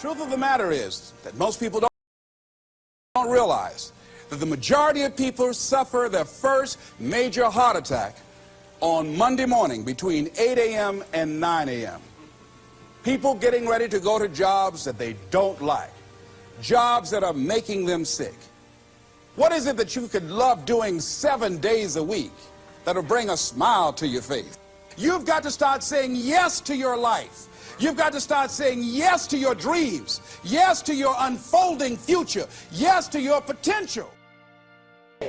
truth of the matter is that most people don't realize that the majority of people suffer their first major heart attack on Monday morning between 8 a.m. and 9 a.m. People getting ready to go to jobs that they don't like, jobs that are making them sick. What is it that you could love doing 7 days a week that'll bring a smile to your face? You've got to start saying yes to your life. You've got to start saying yes to your dreams, yes to your unfolding future, yes to your potential.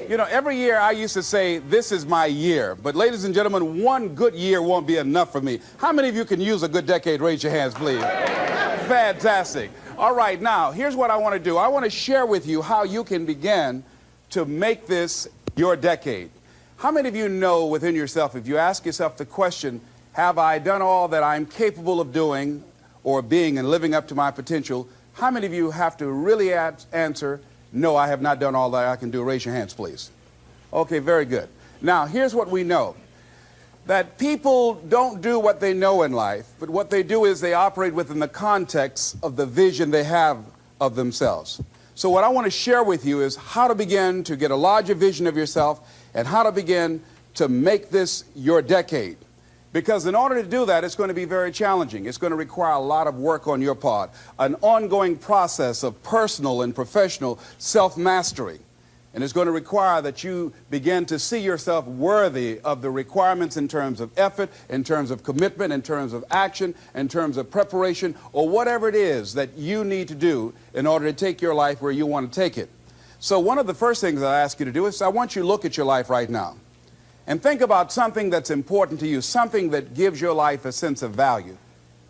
You know, every year I used to say, this is my year. But ladies and gentlemen, one good year won't be enough for me. How many of you can use a good decade? Raise your hands, please. Fantastic. All right, now, here's what I want to do. I want to share with you how you can begin to make this your decade. How many of you know within yourself, if you ask yourself the question, have I done all that I'm capable of doing or being and living up to my potential? How many of you have to really answer, no, I have not done all that I can do? Raise your hands, please. Okay, very good. Now, here's what we know. That people don't do what they know in life, but what they do is they operate within the context of the vision they have of themselves. So what I want to share with you is how to begin to get a larger vision of yourself and how to begin to make this your decade. Because in order to do that, it's going to be very challenging. It's going to require a lot of work on your part, an ongoing process of personal and professional self-mastery. And it's going to require that you begin to see yourself worthy of the requirements in terms of effort, in terms of commitment, in terms of action, in terms of preparation, or whatever it is that you need to do in order to take your life where you want to take it. So one of the first things I ask you to do is I want you to look at your life right now. And think about something that's important to you, something that gives your life a sense of value.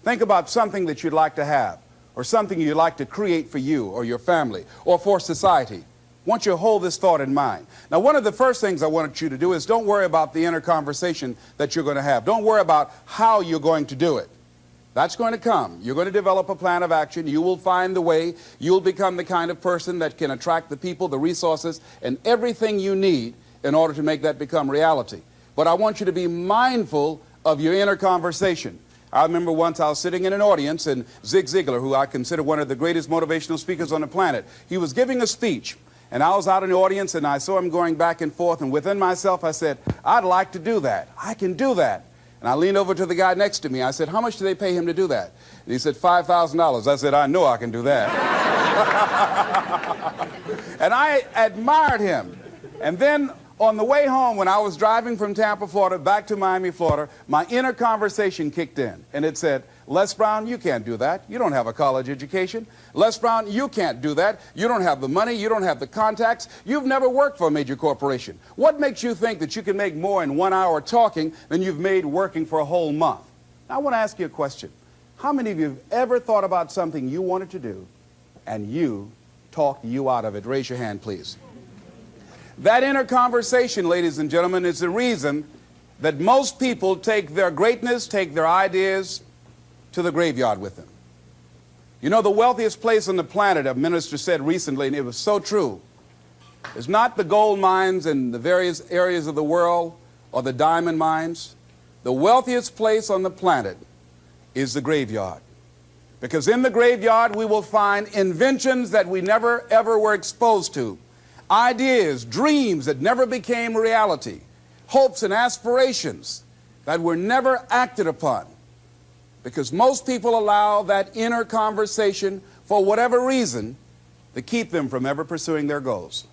Think about something that you'd like to have, or something you'd like to create for you or your family or for society. I want you to hold this thought in mind. Now, one of the first things I want you to do is don't worry about the inner conversation that you're going to have. Don't worry about how you're going to do it. That's going to come. You're going to develop a plan of action. You will find the way. You'll become the kind of person that can attract the people, the resources, and everything you need in order to make that become reality. But I want you to be mindful of your inner conversation. I remember once I was sitting in an audience and Zig Ziglar, who I consider one of the greatest motivational speakers on the planet, he was giving a speech. And I was out in the audience and I saw him going back and forth, and within myself I said, I'd like to do that. I can do that. And I leaned over to the guy next to me. I said, how much do they pay him to do that? And he said, $5,000. I said, I know I can do that. And I admired him. And then on the way home, when I was driving from Tampa, Florida, back to Miami, Florida, my inner conversation kicked in. And it said, Les Brown, you can't do that. You don't have a college education. Les Brown, you can't do that. You don't have the money. You don't have the contacts. You've never worked for a major corporation. What makes you think that you can make more in 1 hour talking than you've made working for a whole month? Now, I want to ask you a question. How many of you have ever thought about something you wanted to do and you talked you out of it? Raise your hand, please. That inner conversation, ladies and gentlemen, is the reason that most people take their greatness, take their ideas to the graveyard with them. You know, the wealthiest place on the planet, a minister said recently, and it was so true, is not the gold mines in the various areas of the world or the diamond mines. The wealthiest place on the planet is the graveyard. Because in the graveyard we will find inventions that we never ever were exposed to. Ideas, dreams that never became reality, hopes and aspirations that were never acted upon. Because most people allow that inner conversation, for whatever reason, to keep them from ever pursuing their goals.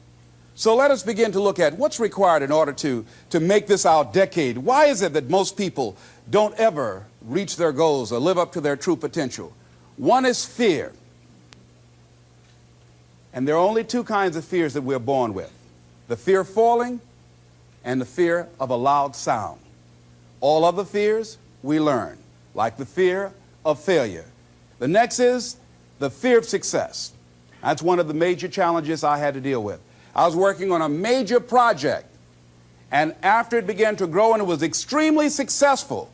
So let us begin to look at what's required in order to make this our decade. Why is it that most people don't ever reach their goals or live up to their true potential? One is fear. And there are only two kinds of fears that we're born with. The fear of falling and the fear of a loud sound. All other fears we learn, like the fear of failure. The next is the fear of success. That's one of the major challenges I had to deal with. I was working on a major project, and after it began to grow and it was extremely successful,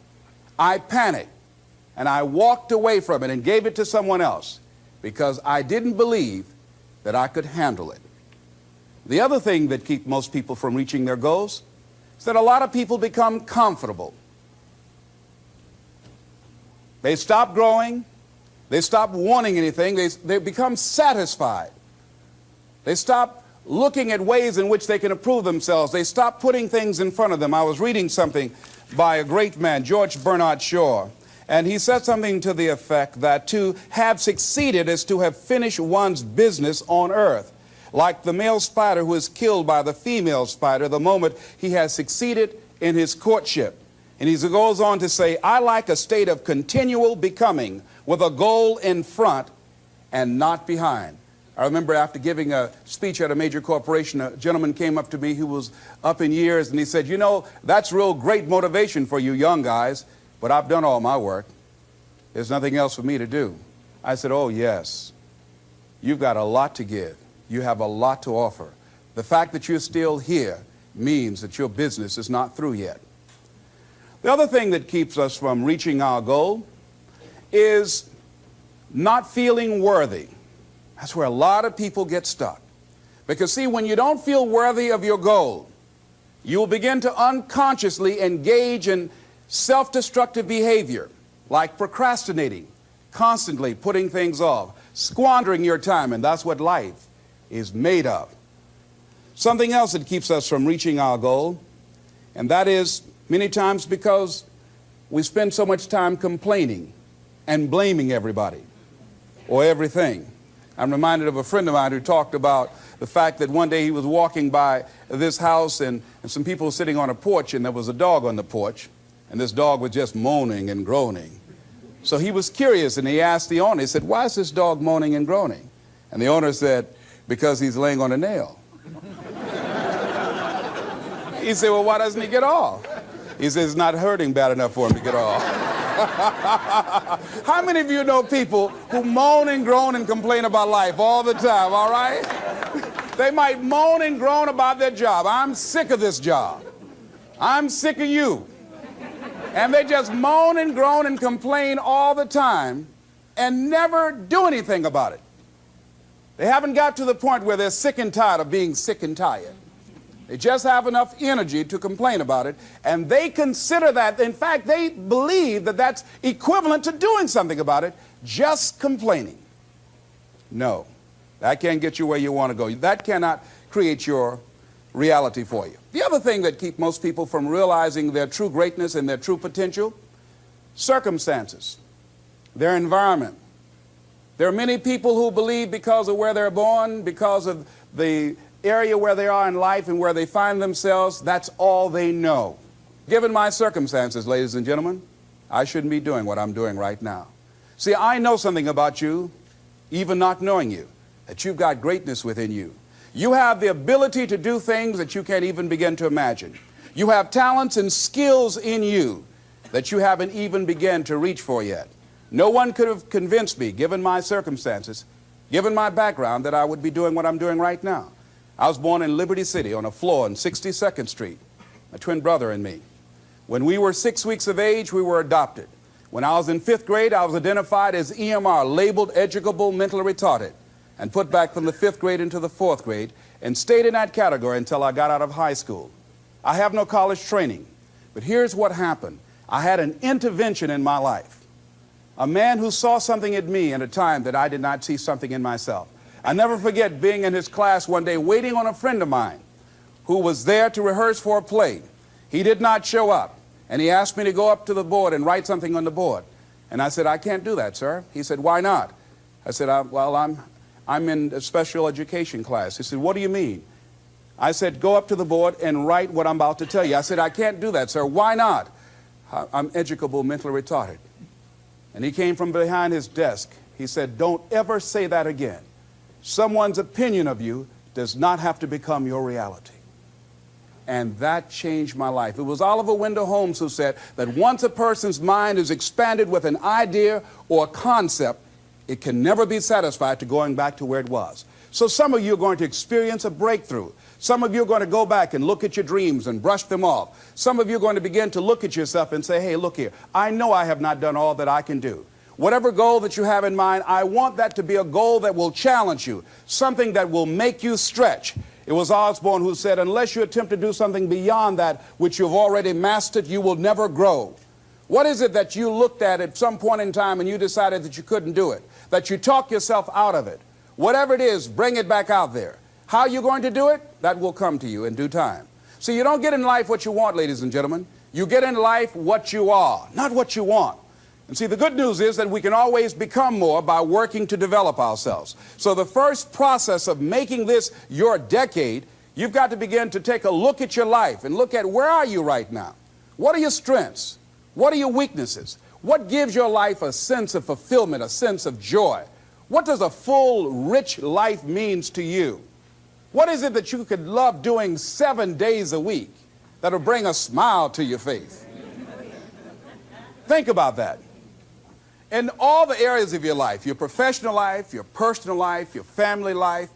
I panicked and I walked away from it and gave it to someone else because I didn't believe that I could handle it. The other thing that keeps most people from reaching their goals is that a lot of people become comfortable. They stop growing, They stop wanting anything. They become satisfied. They stop looking at ways in which they can improve themselves. They stop putting things in front of them. I was reading something by a great man, George Bernard Shaw, and he said something to the effect that to have succeeded is to have finished one's business on earth, like the male spider who is killed by the female spider the moment he has succeeded in his courtship. And he goes on to say, I like a state of continual becoming with a goal in front and not behind. I remember after giving a speech at a major corporation, a gentleman came up to me who was up in years, and he said, you know, that's real great motivation for you young guys, but I've done all my work. There's nothing else for me to do. I said, oh, yes. You've got a lot to give. You have a lot to offer. The fact that you're still here means that your business is not through yet. The other thing that keeps us from reaching our goal is not feeling worthy. That's where a lot of people get stuck. Because see, when you don't feel worthy of your goal, you will begin to unconsciously engage in self-destructive behavior, like procrastinating, constantly putting things off, squandering your time, and that's what life is made of. Something else that keeps us from reaching our goal, and that is many times because we spend so much time complaining and blaming everybody or everything. I'm reminded of a friend of mine who talked about the fact that one day he was walking by this house and some people were sitting on a porch, and there was a dog on the porch, and this dog was just moaning and groaning. So he was curious, and he asked the owner, he said, why is this dog moaning and groaning? And the owner said, because he's laying on a nail. He said, well, why doesn't he get off? He says, it's not hurting bad enough for him to get off. How many of you know people who moan and groan and complain about life all the time, all right? They might moan and groan about their job. I'm sick of this job. I'm sick of you. And they just moan and groan and complain all the time and never do anything about it. They haven't got to the point where they're sick and tired of being sick and tired. They just have enough energy to complain about it, and they consider that, in fact, they believe that that's equivalent to doing something about it, just complaining. No, that can't get you where you want to go. That cannot create your reality for you. The other thing that keeps most people from realizing their true greatness and their true potential, circumstances, their environment. There are many people who believe because of where they're born, because of the area where they are in life and where they find themselves, that's all they know. Given my circumstances, ladies and gentlemen, I shouldn't be doing what I'm doing right now. See, I know something about you, even not knowing you, that you've got greatness within you. You have the ability to do things that you can't even begin to imagine. You have talents and skills in you that you haven't even begun to reach for yet. No one could have convinced me, given my circumstances, given my background, that I would be doing what I'm doing right now. I was born in Liberty City on a floor on 62nd Street, my twin brother and me. When we were 6 weeks of age, we were adopted. When I was in 5th grade, I was identified as EMR, labeled educable mentally retarded, and put back from the 5th grade into the 4th grade, and stayed in that category until I got out of high school. I have no college training, but here's what happened. I had an intervention in my life. A man who saw something in me at a time that I did not see something in myself. I never forget being in his class one day waiting on a friend of mine who was there to rehearse for a play. He did not show up, and he asked me to go up to the board and write something on the board. And I said, I can't do that, sir. He said, why not? I said, well, I'm in a special education class. He said, what do you mean? I said, go up to the board and write what I'm about to tell you. I said, I can't do that, sir. Why not? I'm educable mentally retarded. And he came from behind his desk. He said, don't ever say that again. Someone's opinion of you does not have to become your reality. And that changed my life. It was Oliver Wendell Holmes who said that once a person's mind is expanded with an idea or a concept, it can never be satisfied to going back to where it was. So some of you are going to experience a breakthrough. Some of you are going to go back and look at your dreams and brush them off. Some of you are going to begin to look at yourself and say, hey, look here, I know I have not done all that I can do. Whatever goal that you have in mind, I want that to be a goal that will challenge you, something that will make you stretch. It was Osborne who said, unless you attempt to do something beyond that which you've already mastered, you will never grow. What is it that you looked at some point in time and you decided that you couldn't do it, that you talk yourself out of it? Whatever it is, bring it back out there. How are you going to do it? That will come to you in due time. So you don't get in life what you want, ladies and gentlemen. You get in life what you are, not what you want. And see, the good news is that we can always become more by working to develop ourselves. So the first process of making this your decade, you've got to begin to take a look at your life and look at where are you right now? What are your strengths? What are your weaknesses? What gives your life a sense of fulfillment, a sense of joy? What does a full, rich life means to you? What is it that you could love doing 7 days a week that'll bring a smile to your face? Think about that. In all the areas of your life, your professional life, your personal life, your family life,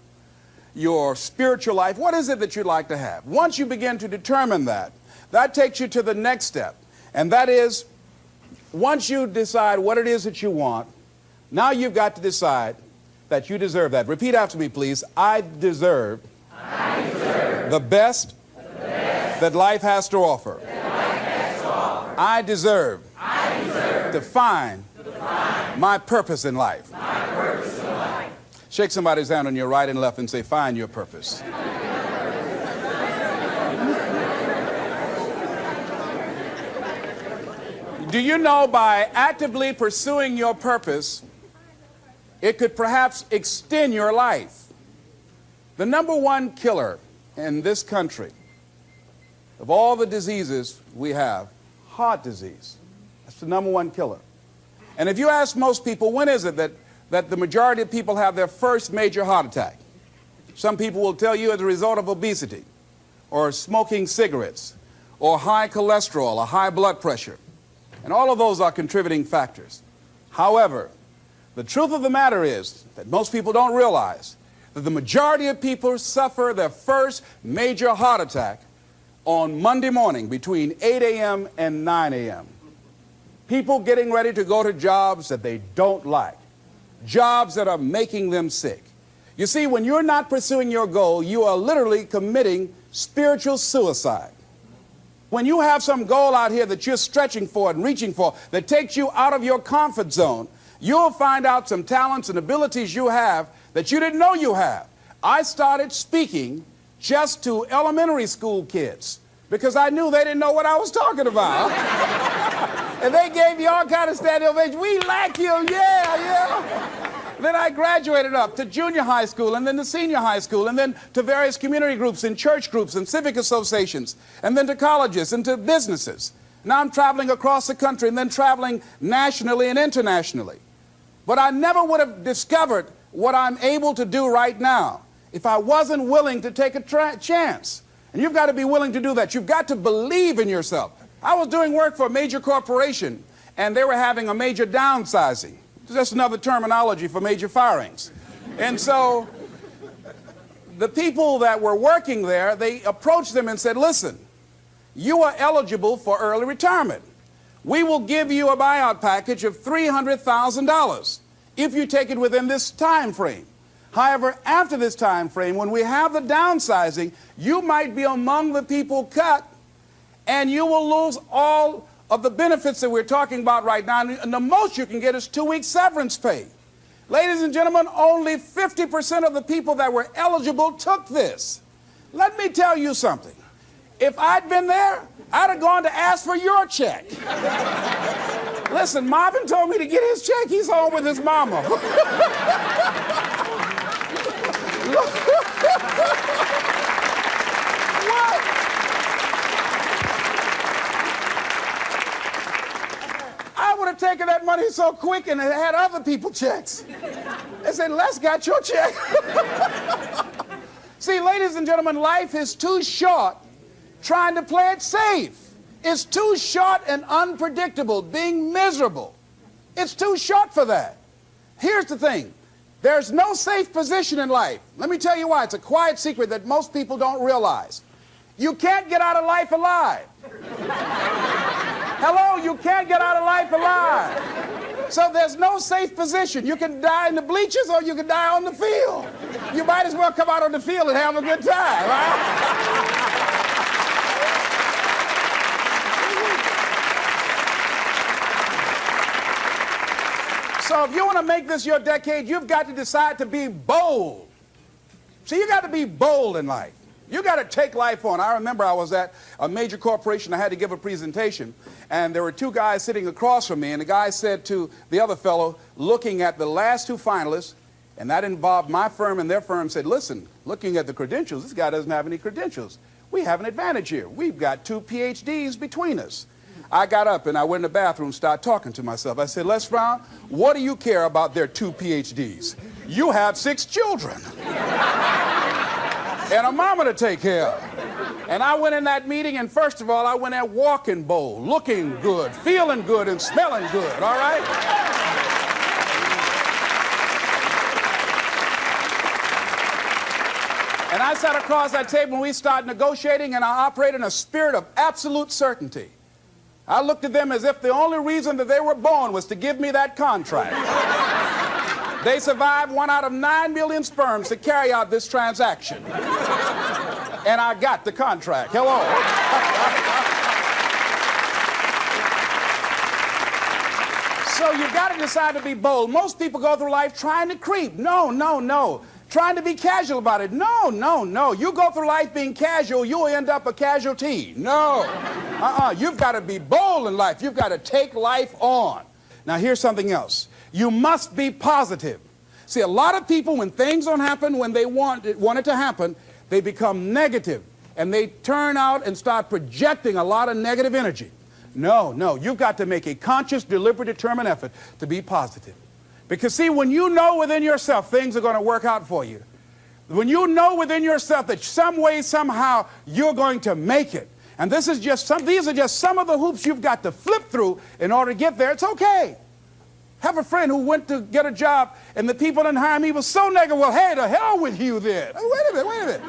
your spiritual life, what is it that you'd like to have? Once you begin to determine that, that takes you to the next step. And that is, once you decide what it is that you want, now you've got to decide that you deserve that. Repeat after me, please. I deserve the best that life has to offer. I deserve to find my purpose in life. Shake somebody's hand on your right and left and say, find your purpose. Do you know by actively pursuing your purpose, it could perhaps extend your life? The number one killer in this country of all the diseases we have, heart disease. That's the number one killer. And if you ask most people, when is it that the majority of people have their first major heart attack? Some people will tell you as a result of obesity, or smoking cigarettes, or high cholesterol, or high blood pressure. And all of those are contributing factors. However, the truth of the matter is that most people don't realize that the majority of people suffer their first major heart attack on Monday morning between 8 a.m. and 9 a.m. People getting ready to go to jobs that they don't like, jobs that are making them sick. You see, when you're not pursuing your goal, you are literally committing spiritual suicide. When you have some goal out here that you're stretching for and reaching for that takes you out of your comfort zone, you'll find out some talents and abilities you have that you didn't know you have. I started speaking just to elementary school kids because I knew they didn't know what I was talking about. And they gave me all kind of standing ovation. We like you, yeah. Then I graduated up to junior high school and then to senior high school and then to various community groups and church groups and civic associations and then to colleges and to businesses. Now I'm traveling across the country and then traveling nationally and internationally. But I never would have discovered what I'm able to do right now if I wasn't willing to take a chance. And you've got to be willing to do that. You've got to believe in yourself. I was doing work for a major corporation and they were having a major downsizing. Just another terminology for major firings. And so the people that were working there, they approached them and said, listen, you are eligible for early retirement. We will give you a buyout package of $300,000 if you take it within this time frame. However, after this time frame, when we have the downsizing, you might be among the people cut and you will lose all of the benefits that we're talking about right now, and the most you can get is 2 weeks severance pay. Ladies and gentlemen, only 50% of the people that were eligible took this. Let me tell you something. If I'd been there, I'd have gone to ask for your check. Listen, Marvin told me to get his check. He's home with his mama. I would have taken that money so quick and had other people checks. They said, Les got your check. See, ladies and gentlemen, life is too short trying to play it safe. It's too short and unpredictable, being miserable. It's too short for that. Here's the thing. There's no safe position in life. Let me tell you why. It's a quiet secret that most people don't realize. You can't get out of life alive. Hello, you can't get out of life alive. So there's no safe position. You can die in the bleachers or you can die on the field. You might as well come out on the field and have a good time, right? So if you want to make this your decade, you've got to decide to be bold. See, you got to be bold in life. You got to take life on. I remember I was at a major corporation. I had to give a presentation, and there were two guys sitting across from me, and the guy said to the other fellow, looking at the last two finalists, and that involved my firm and their firm, said, listen, looking at the credentials, this guy doesn't have any credentials. We have an advantage here. We've got 2 PhDs between us. I got up and I went in the bathroom and started talking to myself. I said, Les Brown, what do you care about their 2 PhDs? You have 6 children and a mama to take care of. And I went in that meeting, and first of all, I went there walking bold, looking good, feeling good, and smelling good, all right? And I sat across that table and we started negotiating, and I operated in a spirit of absolute certainty. I looked at them as if the only reason that they were born was to give me that contract. They survived 1 out of 9 million sperms to carry out this transaction. And I got the contract. Hello. So you've got to decide to be bold. Most people go through life trying to creep. No, no, no. Trying to be casual about it. No, no, no. You go through life being casual, you'll end up a casualty. No. You've got to be bold in life. You've got to take life on. Now, here's something else. You must be positive. See, a lot of people, when things don't happen when they want it to happen, they become negative, and they turn out and start projecting a lot of negative energy. No, no. You've got to make a conscious, deliberate, determined effort to be positive. Because, see, when you know within yourself things are going to work out for you, when you know within yourself that some way, somehow, you're going to make it, and these are just some of the hoops you've got to flip through in order to get there, it's okay. Have a friend who went to get a job, and the people didn't hire him. He was so negative. Well, hey, to hell with you then. Oh, wait a minute.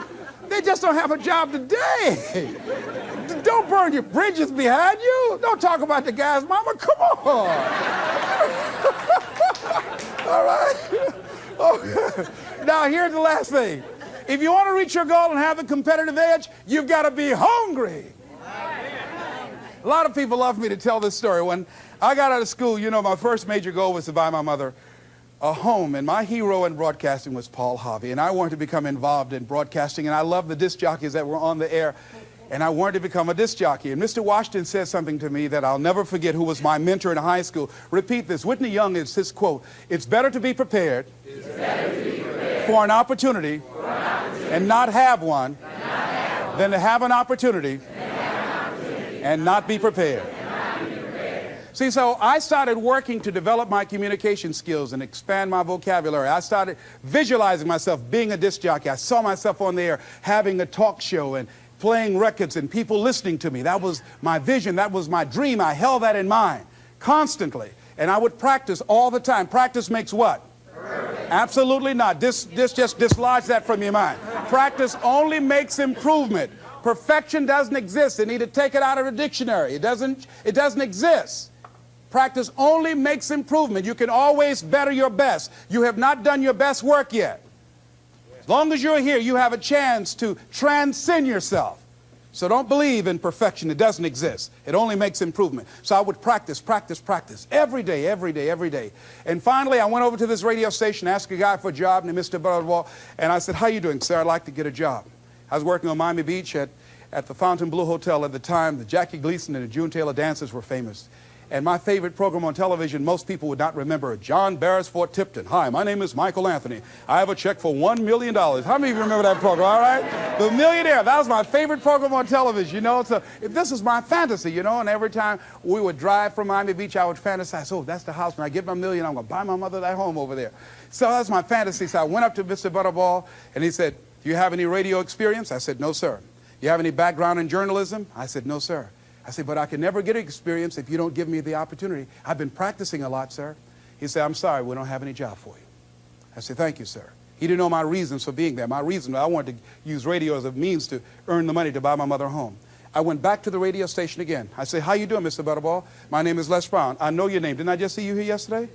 They just don't have a job today. Don't burn your bridges behind you. Don't talk about the guy's mama. Come on. All right? Oh. Now, here's the last thing. If you want to reach your goal and have a competitive edge, you've got to be hungry. A lot of people love me to tell this story. When I got out of school, you know, my first major goal was to buy my mother a home, and my hero in broadcasting was Paul Harvey, and I wanted to become involved in broadcasting, and I loved the disc jockeys that were on the air, and I wanted to become a disc jockey. And Mr. Washington said something to me that I'll never forget, who was my mentor in high school. Repeat this. Whitney Young is his quote. It's better to be prepared, for an opportunity, and not have one, than to have an opportunity and not be prepared. See, so I started working to develop my communication skills and expand my vocabulary. I started visualizing myself being a disc jockey. I saw myself on the air having a talk show and playing records and people listening to me. That was my vision. That was my dream. I held that in mind constantly. And I would practice all the time. Practice makes what? Perfect. Absolutely not. Just dislodge that from your mind. Practice only makes improvement. Perfection doesn't exist. They need to take it out of the dictionary. It doesn't exist. Practice only makes improvement. You can always better your best. You have not done your best work yet. As long as you're here, you have a chance to transcend yourself. So don't believe in perfection. It doesn't exist. It only makes improvement. So I would practice every day, every day, every day. And finally, I went over to this radio station, asked a guy for a job named Mr. Butterwall, and I said, how you doing, sir? I'd like to get a job. I was working on Miami Beach at the Fontainebleau Hotel at the time. The Jackie Gleason and the June Taylor dances were famous. And my favorite program on television, most people would not remember, John Beresford Tipton. Hi, my name is Michael Anthony. I have a check for $1 million. How many of you remember that program, all right? The Millionaire, that was my favorite program on television, you know. So this is my fantasy, you know, and every time we would drive from Miami Beach, I would fantasize, oh, that's the house. When I get my million, I'm going to buy my mother that home over there. So that's my fantasy. So I went up to Mr. Butterball, and he said, do you have any radio experience? I said, no, sir. You have any background in journalism? I said, no, sir. I said, but I can never get experience if you don't give me the opportunity. I've been practicing a lot, sir. He said, I'm sorry, we don't have any job for you. I said, thank you, sir. He didn't know my reasons for being there. My reason, I wanted to use radio as a means to earn the money to buy my mother a home. I went back to the radio station again. I said, how you doing, Mr. Butterball? My name is Les Brown. I know your name. Didn't I just see you here yesterday?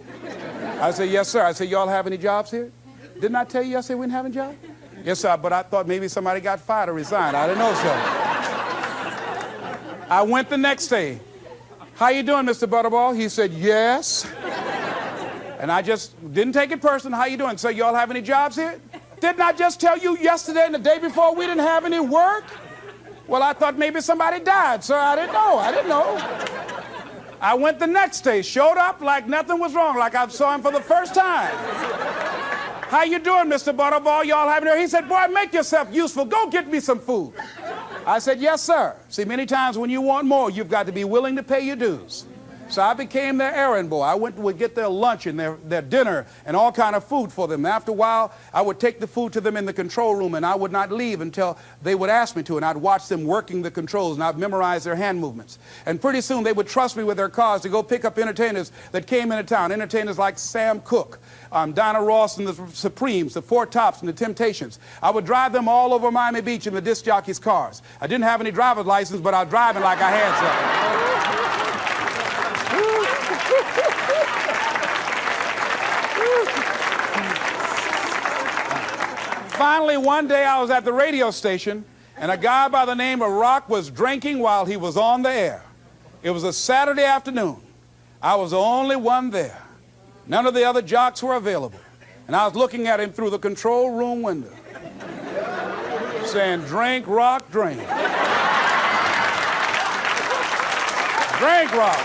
I said, yes, sir. I said, y'all have any jobs here? Didn't I tell you yesterday we didn't have any jobs? Yes, sir, but I thought maybe somebody got fired or resigned. I didn't know, sir. I went the next day. How you doing, Mr. Butterball? He said, yes. And I just didn't take it personal. How you doing? So y'all have any jobs here? Didn't I just tell you yesterday and the day before we didn't have any work? Well, I thought maybe somebody died, sir. I didn't know. I went the next day, showed up like nothing was wrong, like I saw him for the first time. How you doing, Mr. Butterball? Y'all having here? He said, boy, make yourself useful. Go get me some food. I said, yes, sir. See, many times when you want more, you've got to be willing to pay your dues. So I became their errand boy. I would get their lunch and their dinner and all kind of food for them. After a while, I would take the food to them in the control room, and I would not leave until they would ask me to, and I'd watch them working the controls, and I'd memorize their hand movements. And pretty soon, they would trust me with their cars to go pick up entertainers that came into town, entertainers like Sam Cooke, Dinah Ross and the Supremes, the Four Tops and the Temptations. I would drive them all over Miami Beach in the disc jockeys' cars. I didn't have any driver's license, but I was driving like I had some. Finally, one day I was at the radio station, and a guy by the name of Rock was drinking while he was on the air. It was a Saturday afternoon. I was the only one there. None of the other jocks were available. And I was looking at him through the control room window, saying, drink, Rock, drink. Drink, Rock.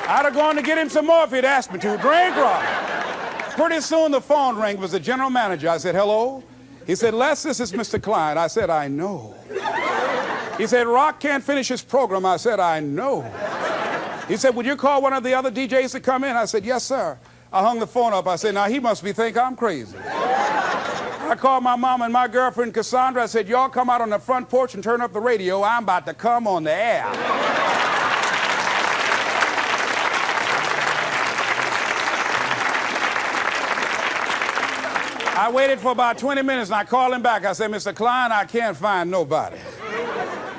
I'd have gone to get him some more if he'd asked me to. Drink, Rock. Pretty soon the phone rang. It was the general manager. I said, hello? He said, Les, this is Mr. Klein. I said, I know. He said, Rock can't finish his program. I said, I know. He said, would you call one of the other DJs to come in? I said, yes, sir. I hung the phone up. I said, now he must think I'm crazy. I called my mom and my girlfriend, Cassandra. I said, y'all come out on the front porch and turn up the radio. I'm about to come on the air. I waited for about 20 minutes, and I called him back. I said, Mr. Klein, I can't find nobody.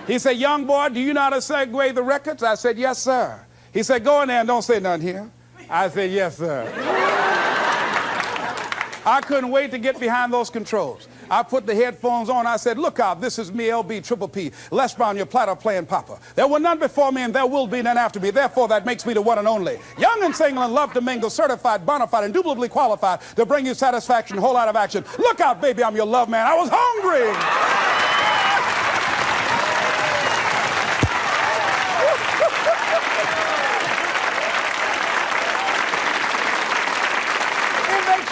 He said, young boy, do you know how to segue the records? I said, yes, sir. He said, go in there and don't say nothing here. I said, yes, sir. I couldn't wait to get behind those controls. I put the headphones on. I said, look out, this is me, LB, Triple P, Les Brown, your platter playing papa. There were none before me, and there will be none after me. Therefore, that makes me the one and only. Young and single and love to mingle, certified, bona fide, indubitably qualified to bring you satisfaction, whole lot of action. Look out, baby, I'm your love man. I was hungry.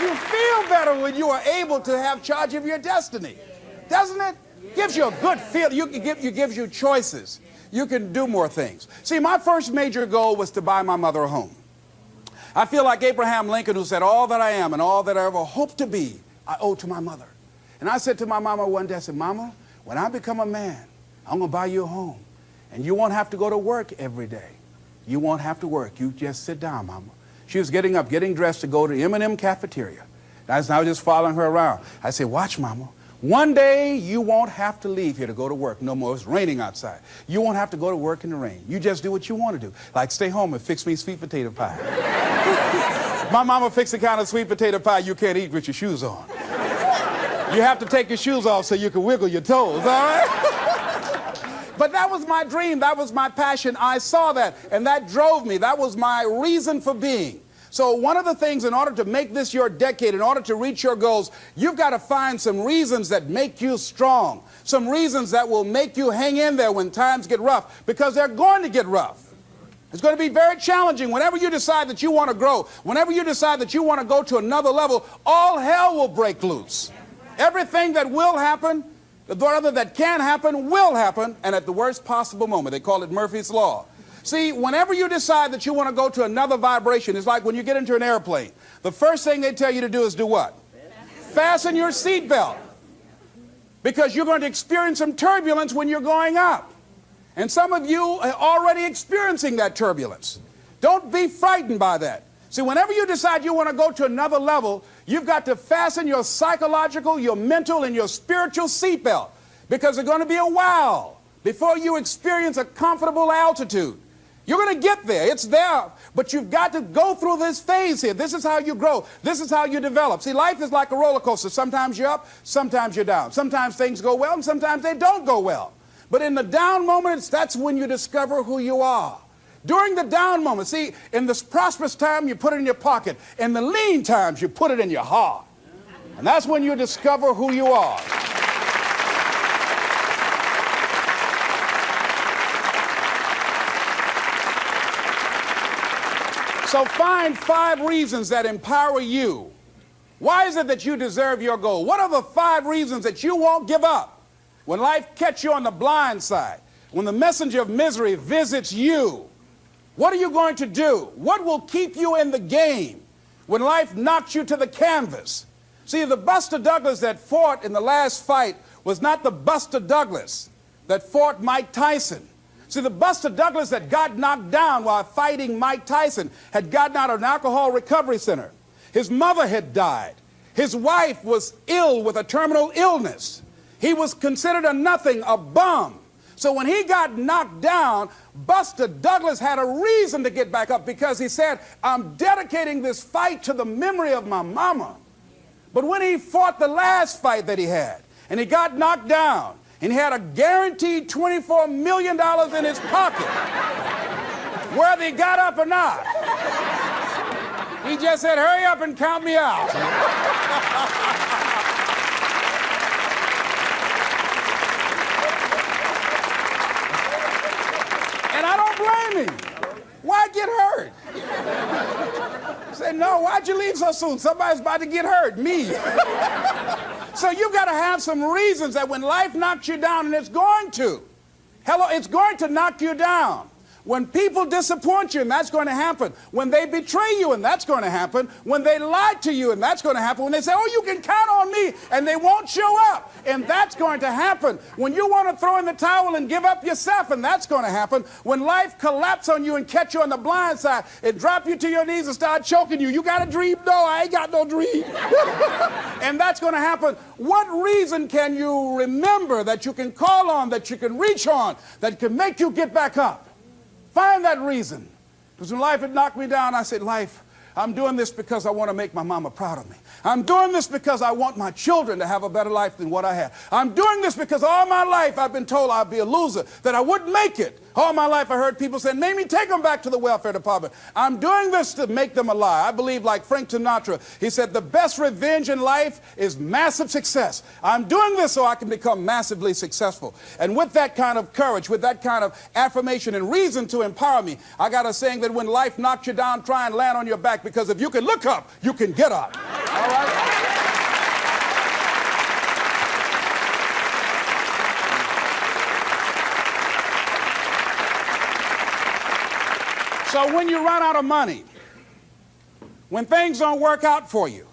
You feel better when you are able to have charge of your destiny, doesn't it? Gives you a good feel. Gives you choices. You can do more things. See, my first major goal was to buy my mother a home. I feel like Abraham Lincoln, who said, all that I am and all that I ever hope to be, I owe to my mother. And I said to my mama one day, I said, Mama, when I become a man, I'm going to buy you a home. And you won't have to go to work every day. You won't have to work. You just sit down, Mama. She was getting up, getting dressed to go to M&M cafeteria. I was just following her around. I said, watch, Mama. One day you won't have to leave here to go to work no more. It's raining outside. You won't have to go to work in the rain. You just do what you want to do. Like stay home and fix me sweet potato pie. My mama fixed the kind of sweet potato pie you can't eat with your shoes on. You have to take your shoes off so you can wiggle your toes, all right? But that was my dream. That was my passion. I saw that, and that drove me. That was my reason for being. So one of the things, in order to make this your decade, in order to reach your goals, you've got to find some reasons that make you strong, some reasons that will make you hang in there when times get rough, because they're going to get rough. It's going to be very challenging. Whenever you decide that you want to grow, whenever you decide that you want to go to another level, all hell will break loose. Everything that will happen, rather that can happen, will happen, and at the worst possible moment. They call it Murphy's Law. See, whenever you decide that you want to go to another vibration, it's like when you get into an airplane. The first thing they tell you to do is do what? Fasten your seatbelt. Because you're going to experience some turbulence when you're going up. And some of you are already experiencing that turbulence. Don't be frightened by that. See, whenever you decide you want to go to another level, you've got to fasten your psychological, your mental, and your spiritual seatbelt. Because it's going to be a while before you experience a comfortable altitude. You're going to get there. It's there. But you've got to go through this phase here. This is how you grow. This is how you develop. See, life is like a roller coaster. Sometimes you're up, sometimes you're down. Sometimes things go well, and sometimes they don't go well. But in the down moments, that's when you discover who you are. During the down moments, see, in this prosperous time, you put it in your pocket. In the lean times, you put it in your heart. And that's when you discover who you are. So find 5 reasons that empower you. Why is it that you deserve your goal? What are the 5 reasons that you won't give up when life catches you on the blind side? When the messenger of misery visits you, what are you going to do? What will keep you in the game when life knocks you to the canvas? See, the Buster Douglas that fought in the last fight was not the Buster Douglas that fought Mike Tyson. See, the Buster Douglas that got knocked down while fighting Mike Tyson had gotten out of an alcohol recovery center. His mother had died. His wife was ill with a terminal illness. He was considered a nothing, a bum. So when he got knocked down, Buster Douglas had a reason to get back up because he said, I'm dedicating this fight to the memory of my mama. But when he fought the last fight that he had, and he got knocked down, and he had a guaranteed $24 million in his pocket, whether he got up or not, he just said, hurry up and count me out. And I don't blame him. Why get hurt? Say, no, why'd you leave so soon? Somebody's about to get hurt, me. So you've got to have some reasons that when life knocks you down, and it's going to. Hello, it's going to knock you down. When people disappoint you, and that's going to happen. When they betray you, and that's going to happen. When they lie to you, and that's going to happen. When they say, oh, you can count on me, and they won't show up, and that's going to happen. When you want to throw in the towel and give up yourself, and that's going to happen. When life collapses on you and catch you on the blind side, it drop you to your knees and start choking you. You got a dream? No, I ain't got no dream. And that's going to happen. What reason can you remember that you can call on, that you can reach on, that can make you get back up? Find that reason. Because when life had knocked me down, I said, life, I'm doing this because I want to make my mama proud of me. I'm doing this because I want my children to have a better life than what I had. I'm doing this because all my life I've been told I'd be a loser, that I wouldn't make it. All my life I heard people say, Mamie, take them back to the welfare department. I'm doing this to make them alive. I believe, like Frank Sinatra, he said, the best revenge in life is massive success. I'm doing this so I can become massively successful. And with that kind of courage, with that kind of affirmation and reason to empower me, I got a saying that when life knocks you down, try and land on your back, because if you can look up, you can get up. All right? So when you run out of money, when things don't work out for you,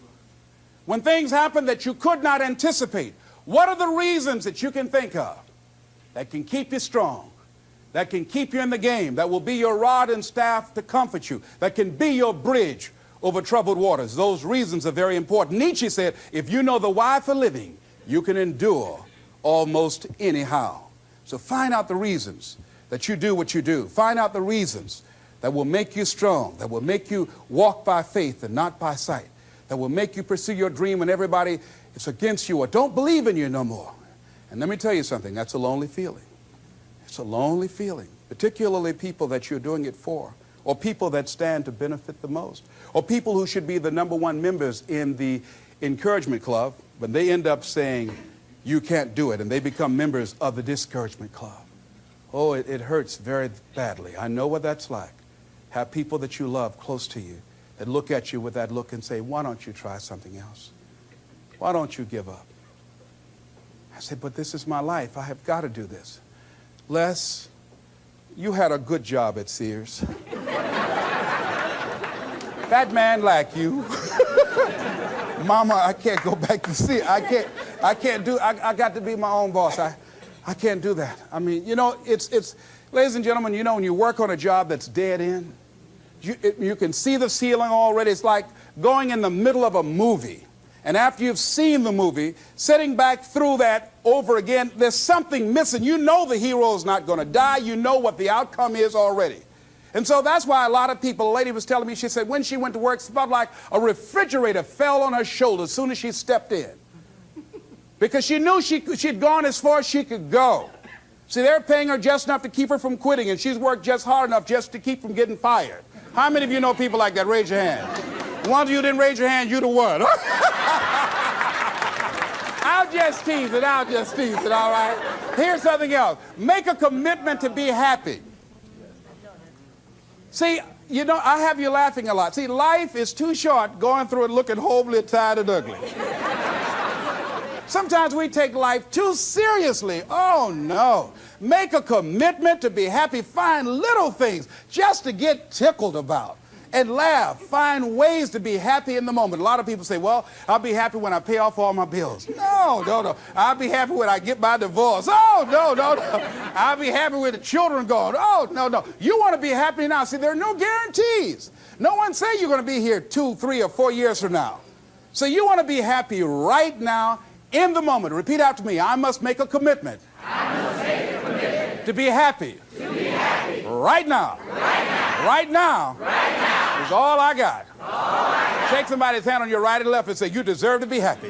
when things happen that you could not anticipate, what are the reasons that you can think of that can keep you strong, that can keep you in the game, that will be your rod and staff to comfort you, that can be your bridge over troubled waters? Those reasons are very important. Nietzsche said, if you know the why for living, you can endure almost anyhow. So find out the reasons that you do what you do. Find out the reasons that will make you strong, that will make you walk by faith and not by sight, that will make you pursue your dream when everybody is against you or don't believe in you no more. And let me tell you something, that's a lonely feeling. It's a lonely feeling, particularly people that you're doing it for, or people that stand to benefit the most, or people who should be the #1 members in the encouragement club, but they end up saying, you can't do it, and they become members of the discouragement club. Oh, it hurts very badly. I know what that's like. Have people that you love close to you that look at you with that look and say, why don't you try something else? Why don't you give up? I said, but this is my life. I have got to do this. Les, you had a good job at Sears. That man like you. Mama, I can't go back to Sears. I got to be my own boss. I can't do that. I mean, you know, it's ladies and gentlemen, you know, when you work on a job that's dead end, you can see the ceiling already. It's like going in the middle of a movie. And after you've seen the movie, sitting back through that over again, there's something missing. You know the hero's not going to die. You know what the outcome is already. And so that's why a lot of people, a lady was telling me, she said when she went to work, it felt like a refrigerator fell on her shoulder as soon as she stepped in. Because she knew she'd gone as far as she could go. See, they're paying her just enough to keep her from quitting, and she's worked just hard enough just to keep from getting fired. How many of you know people like that? Raise your hand. The ones of you didn't raise your hand, you the one. I'll just tease it, all right? Here's something else. Make a commitment to be happy. See, you know, I have you laughing a lot. See, life is too short going through it looking homely, tired, and ugly. Sometimes we take life too seriously. Oh, no. Make a commitment to be happy. Find little things just to get tickled about and laugh. Find ways to be happy in the moment. A lot of people say, well, I'll be happy when I pay off all my bills. No, no, no. I'll be happy when I get my divorce. Oh, no, no, no. I'll be happy with the children gone. Oh, no, no. You want to be happy now. See, there are no guarantees. No one says you're going to be here 2, 3, or 4 years from now. So you want to be happy right now, in the moment. Repeat after me. I must make a commitment. I must make a commitment to be happy. To be happy. Right now. Right now. Right now. Right now. Is all I got. All I got. Shake somebody's hand on your right and left and say, you deserve to be happy.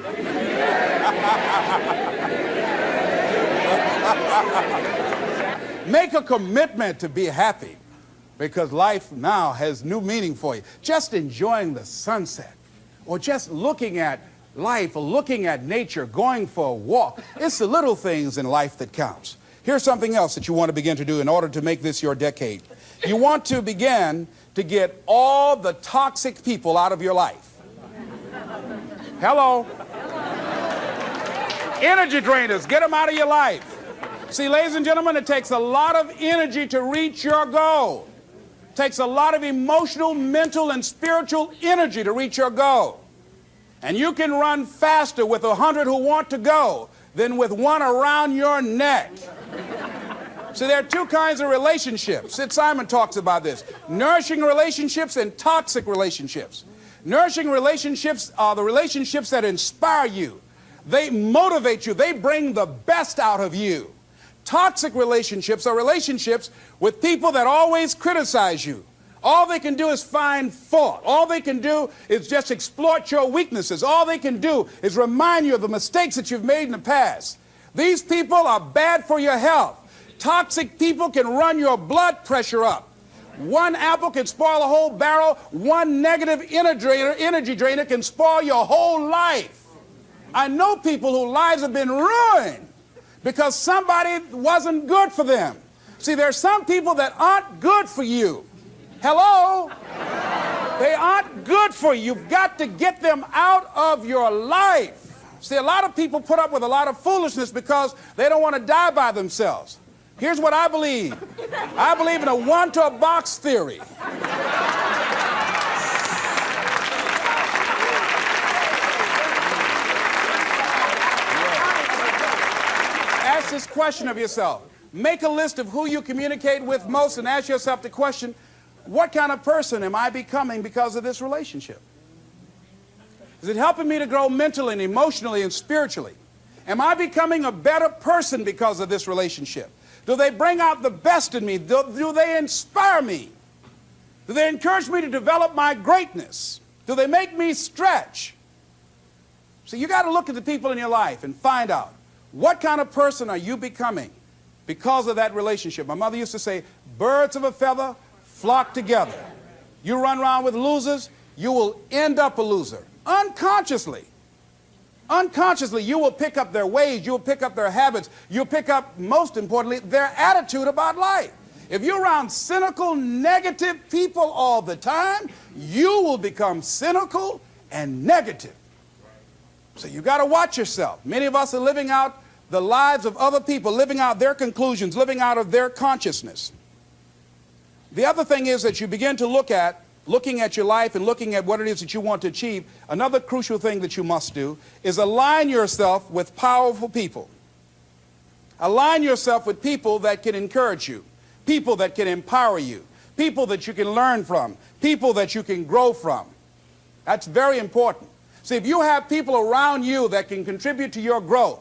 Make a commitment to be happy, because life now has new meaning for you. Just enjoying the sunset, or just looking at life, or looking at nature, going for a walk. It's the little things in life that counts. Here's something else that you want to begin to do in order to make this your decade. You want to begin to get all the toxic people out of your life. Hello? Energy drainers, get them out of your life. See, ladies and gentlemen, it takes a lot of energy to reach your goal. It takes a lot of emotional, mental, and spiritual energy to reach your goal. And you can run faster with 100 who want to go than with one around your neck. So there are two kinds of relationships. Sid Simon talks about this. Nourishing relationships and toxic relationships. Nourishing relationships are the relationships that inspire you. They motivate you. They bring the best out of you. Toxic relationships are relationships with people that always criticize you. All they can do is find fault. All they can do is just exploit your weaknesses. All they can do is remind you of the mistakes that you've made in the past. These people are bad for your health. Toxic people can run your blood pressure up. One apple can spoil a whole barrel. One negative energy drainer can spoil your whole life. I know people whose lives have been ruined because somebody wasn't good for them. See, there are some people that aren't good for you. Hello? They aren't good for you. You've got to get them out of your life. See, a lot of people put up with a lot of foolishness because they don't want to die by themselves. Here's what I believe. I believe in a one-to-a-box theory. Ask this question of yourself. Make a list of who you communicate with most and ask yourself the question, what kind of person am I becoming because of this relationship? Is it helping me to grow mentally and emotionally and spiritually? Am I becoming a better person because of this relationship? Do they bring out the best in me? Do they inspire me? Do they encourage me to develop my greatness? Do they make me stretch? So you got to look at the people in your life and find out, what kind of person are you becoming because of that relationship? My mother used to say, birds of a feather flock together. You run around with losers, you will end up a loser. Unconsciously. Unconsciously, you will pick up their ways, you will pick up their habits, you'll pick up, most importantly, their attitude about life. If you're around cynical, negative people all the time, you will become cynical and negative. So you got to watch yourself. Many of us are living out the lives of other people, living out their conclusions, living out of their consciousness. The other thing is that you begin to looking at your life and looking at what it is that you want to achieve. Another crucial thing that you must do is align yourself with powerful people. Align yourself with people that can encourage you, people that can empower you, people that you can learn from, people that you can grow from. That's very important. See, if you have people around you that can contribute to your growth.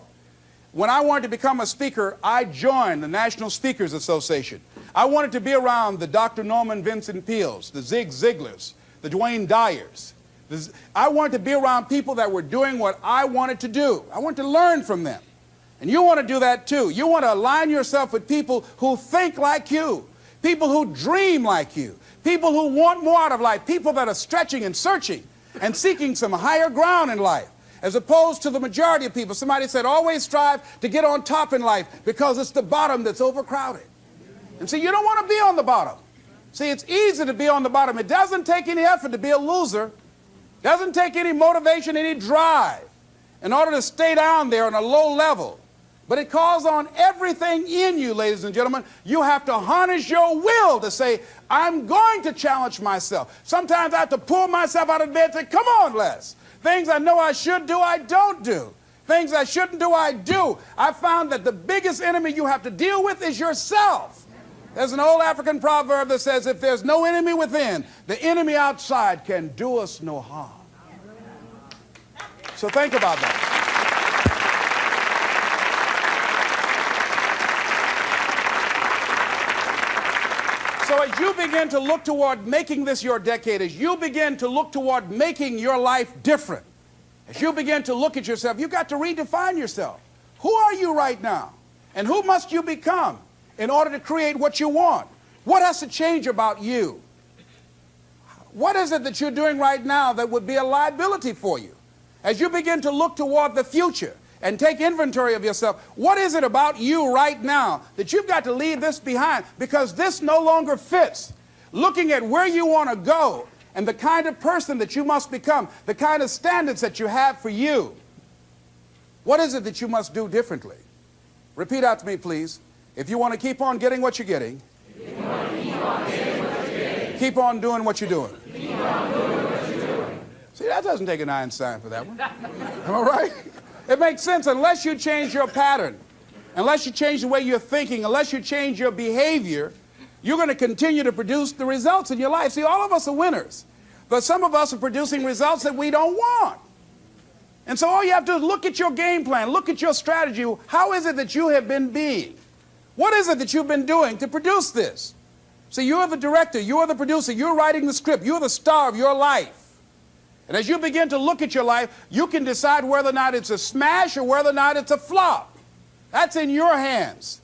When I wanted to become a speaker, I joined the National Speakers Association. I wanted to be around the Dr. Norman Vincent Peales, the Zig Ziglars, the Dwayne Dyers. I wanted to be around people that were doing what I wanted to do. I wanted to learn from them. And you want to do that too. You want to align yourself with people who think like you, people who dream like you, people who want more out of life, people that are stretching and searching and seeking some higher ground in life, as opposed to the majority of people. Somebody said, always strive to get on top in life because it's the bottom that's overcrowded. And see, you don't want to be on the bottom. See, it's easy to be on the bottom. It doesn't take any effort to be a loser. It doesn't take any motivation, any drive in order to stay down there on a low level. But it calls on everything in you, ladies and gentlemen. You have to harness your will to say, I'm going to challenge myself. Sometimes I have to pull myself out of bed and say, come on, Les. Things I know I should do, I don't do. Things I shouldn't do, I do. I found that the biggest enemy you have to deal with is yourself. There's an old African proverb that says, if there's no enemy within, the enemy outside can do us no harm. So think about that. So as you begin to look toward making this your decade, as you begin to look toward making your life different, as you begin to look at yourself, you've got to redefine yourself. Who are you right now? And who must you become in order to create what you want? What has to change about you? What is it that you're doing right now that would be a liability for you? As you begin to look toward the future and take inventory of yourself, what is it about you right now that you've got to leave this behind because this no longer fits? Looking at where you want to go and the kind of person that you must become, the kind of standards that you have for you. What is it that you must do differently? Repeat out to me, please. If you want to keep on getting what you're getting, keep on doing what you're doing. See, that doesn't take an Einstein for that one. Am I right? It makes sense unless you change your pattern, unless you change the way you're thinking, unless you change your behavior, you're going to continue to produce the results in your life. See, all of us are winners, but some of us are producing results that we don't want. And so all you have to do is look at your game plan, look at your strategy. How is it that you have been being? What is it that you've been doing to produce this? See, you're the director, you're the producer, you're writing the script, you're the star of your life. And as you begin to look at your life, you can decide whether or not it's a smash or whether or not it's a flop. That's in your hands.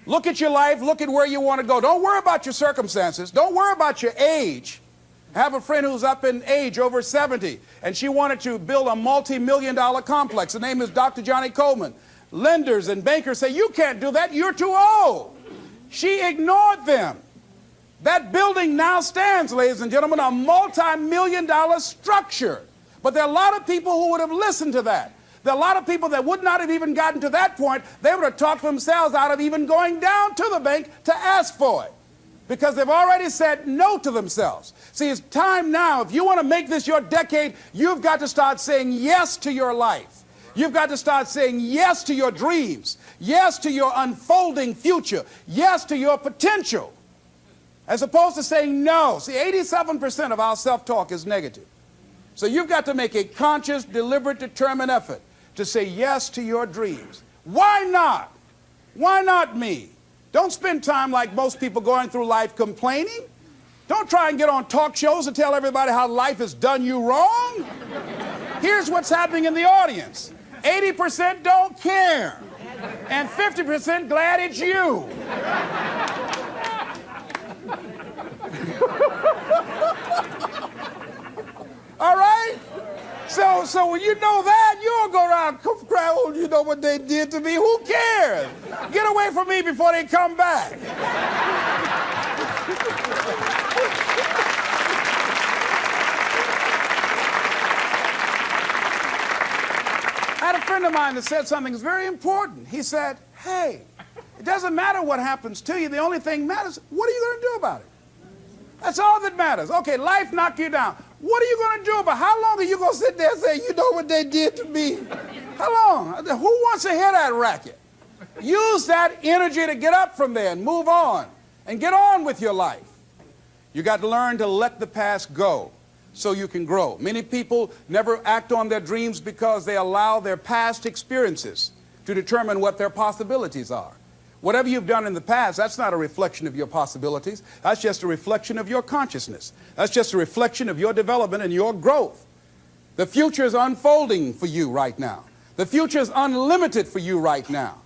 Look at your life, look at where you want to go. Don't worry about your circumstances. Don't worry about your age. I have a friend who's up in age, over 70, and she wanted to build a multi-million-dollar complex. The name is Dr. Johnny Coleman. Lenders and bankers say, you can't do that, you're too old. She ignored them. That building now stands, ladies and gentlemen, a multi-million-dollar structure. But there are a lot of people who would have listened to that. There are a lot of people that would not have even gotten to that point. They would have talked themselves out of even going down to the bank to ask for it, because they've already said no to themselves. See, it's time now. If you want to make this your decade, you've got to start saying yes to your life. You've got to start saying yes to your dreams, yes to your unfolding future, yes to your potential, as opposed to saying no. See, 87% of our self-talk is negative. So you've got to make a conscious, deliberate, determined effort to say yes to your dreams. Why not? Why not me? Don't spend time like most people going through life complaining. Don't try and get on talk shows and tell everybody how life has done you wrong. Here's what's happening in the audience. 80% don't care, and 50% glad it's you. All right? So when you know that, you don't go around crying, oh, you know what they did to me? Who cares? Get away from me before they come back. I had a friend of mine that said something that's very important. He said, hey, it doesn't matter what happens to you. The only thing matters, what are you going to do about it? That's all that matters. Okay, life knocked you down. What are you going to do about it? How long are you going to sit there and say, you know what they did to me? How long? Who wants to hear that racket? Use that energy to get up from there and move on and get on with your life. You got to learn to let the past go so you can grow. Many people never act on their dreams because they allow their past experiences to determine what their possibilities are. Whatever you've done in the past, that's not a reflection of your possibilities. That's just a reflection of your consciousness. That's just a reflection of your development and your growth. The future is unfolding for you right now. The future is unlimited for you right now.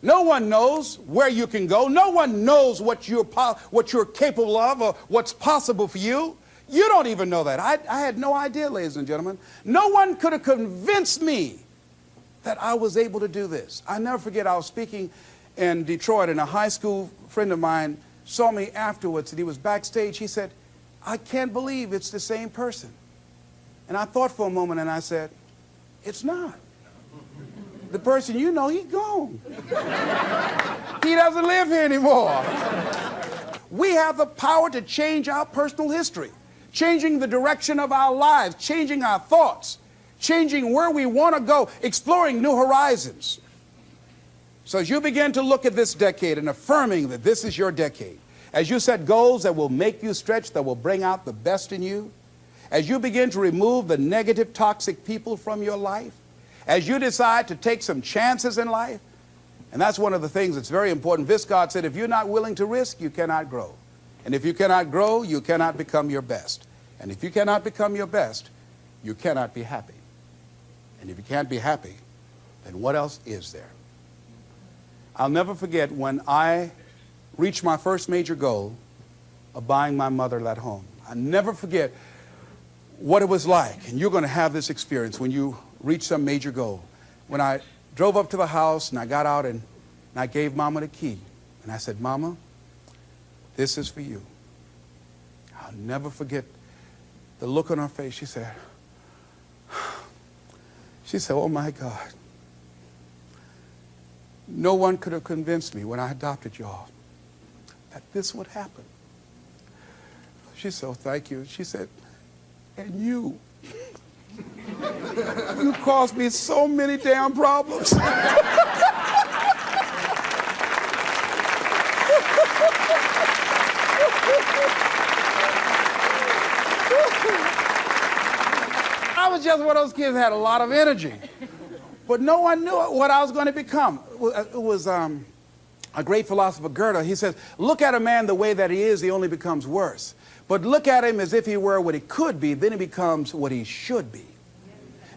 No one knows where you can go. No one knows what you're capable of or what's possible for you. You don't even know that. I had no idea, ladies and gentlemen. No one could have convinced me that I was able to do this. I never forget, I was speaking in Detroit, and a high school friend of mine saw me afterwards, and he was backstage. He said, "I can't believe it's the same person." And I thought for a moment, and I said, "It's not. The person you know, he's gone. He doesn't live here anymore." We have the power to change our personal history, changing the direction of our lives, changing our thoughts, changing where we want to go, exploring new horizons. So as you begin to look at this decade and affirming that this is your decade, as you set goals that will make you stretch, that will bring out the best in you, as you begin to remove the negative, toxic people from your life, as you decide to take some chances in life, and that's one of the things that's very important. Viscard said, if you're not willing to risk, you cannot grow. And if you cannot grow, you cannot become your best. And if you cannot become your best, you cannot be happy. And if you can't be happy, then what else is there? I'll never forget when I reached my first major goal of buying my mother that home. I'll never forget what it was like, and you're going to have this experience when you reach some major goal. When I drove up to the house and I got out and I gave Mama the key, and I said, "Mama, this is for you." I'll never forget the look on her face. She said, "Oh my God. No one could have convinced me when I adopted y'all that this would happen." She said, "Oh, thank you." She said, "And you, you caused me so many damn problems." I was just one of those kids that had a lot of energy. But no one knew what I was going to become. It was a great philosopher, Goethe. He says, look at a man the way that he is, he only becomes worse. But look at him as if he were what he could be, then he becomes what he should be.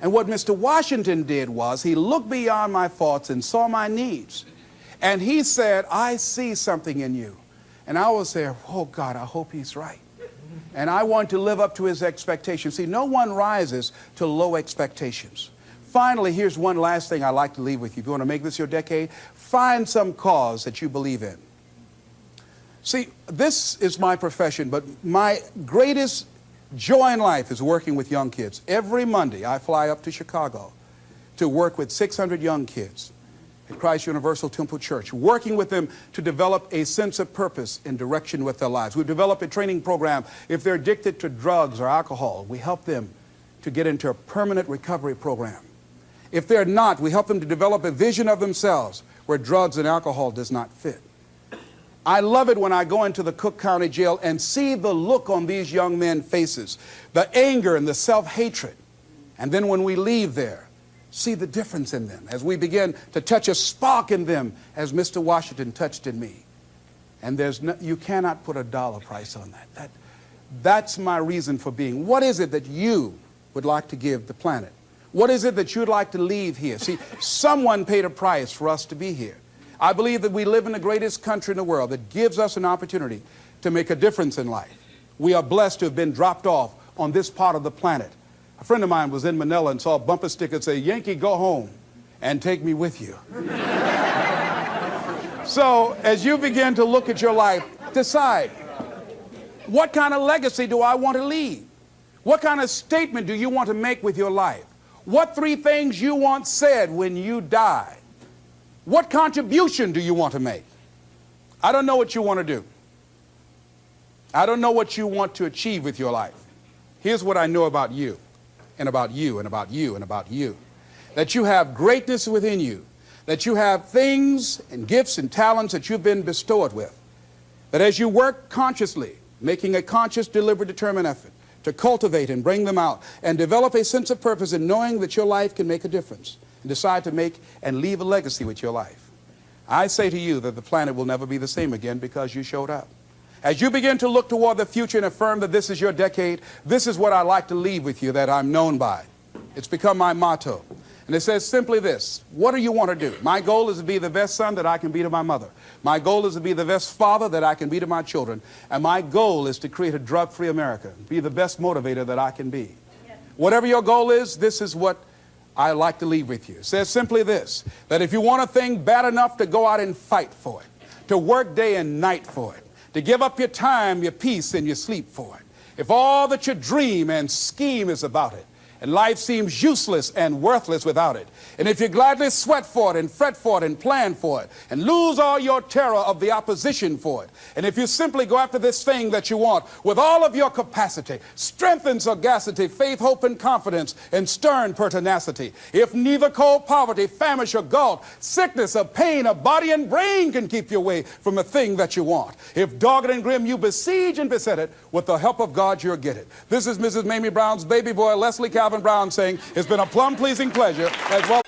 And what Mr. Washington did was he looked beyond my faults and saw my needs. And he said, "I see something in you." And I was there, oh God, I hope he's right. And I want to live up to his expectations. See, no one rises to low expectations. Finally, here's one last thing I'd like to leave with you. If you want to make this your decade, find some cause that you believe in. See, this is my profession, but my greatest joy in life is working with young kids. Every Monday, I fly up to Chicago to work with 600 young kids at Christ Universal Temple Church, working with them to develop a sense of purpose and direction with their lives. We develop a training program. If they're addicted to drugs or alcohol, we help them to get into a permanent recovery program. If they're not, we help them to develop a vision of themselves where drugs and alcohol does not fit. I love it when I go into the Cook County Jail and see the look on these young men's faces, the anger and the self-hatred. And then when we leave there, see the difference in them as we begin to touch a spark in them as Mr. Washington touched in me. And you cannot put a dollar price on that. That's my reason for being. What is it that you would like to give the planet? What is it that you'd like to leave here? See, someone paid a price for us to be here. I believe that we live in the greatest country in the world that gives us an opportunity to make a difference in life. We are blessed to have been dropped off on this part of the planet. A friend of mine was in Manila and saw a bumper sticker that said, "Yankee, go home and take me with you." So as you begin to look at your life, decide, what kind of legacy do I want to leave? What kind of statement do you want to make with your life? What 3 things you want said when you die? What contribution do you want to make? I don't know what you want to do. I don't know what you want to achieve with your life. Here's what I know about you, and about you, and about you, and about you. That you have greatness within you. That you have things and gifts and talents that you've been bestowed with. That as you work consciously, making a conscious, deliberate, determined effort to cultivate and bring them out and develop a sense of purpose in knowing that your life can make a difference and decide to make and leave a legacy with your life. I say to you that the planet will never be the same again because you showed up. As you begin to look toward the future and affirm that this is your decade, this is what I like to leave with you that I'm known by. It's become my motto. And it says simply this: what do you want to do? My goal is to be the best son that I can be to my mother. My goal is to be the best father that I can be to my children. And my goal is to create a drug-free America, be the best motivator that I can be. Whatever your goal is, this is what I like to leave with you. It says simply this: that if you want a thing bad enough to go out and fight for it, to work day and night for it, to give up your time, your peace, and your sleep for it, if all that you dream and scheme is about it, and life seems useless and worthless without it, and if you gladly sweat for it and fret for it and plan for it and lose all your terror of the opposition for it, and if you simply go after this thing that you want with all of your capacity, strength and sagacity, faith, hope, and confidence, and stern pertinacity, if neither cold poverty, famish, or gulf, sickness, or pain, of body and brain can keep you away from a thing that you want, if dogged and grim you besiege and beset it, with the help of God you'll get it. This is Mrs. Mamie Brown's baby boy, Leslie Calvin Brown, saying it's been a plum-pleasing pleasure as well.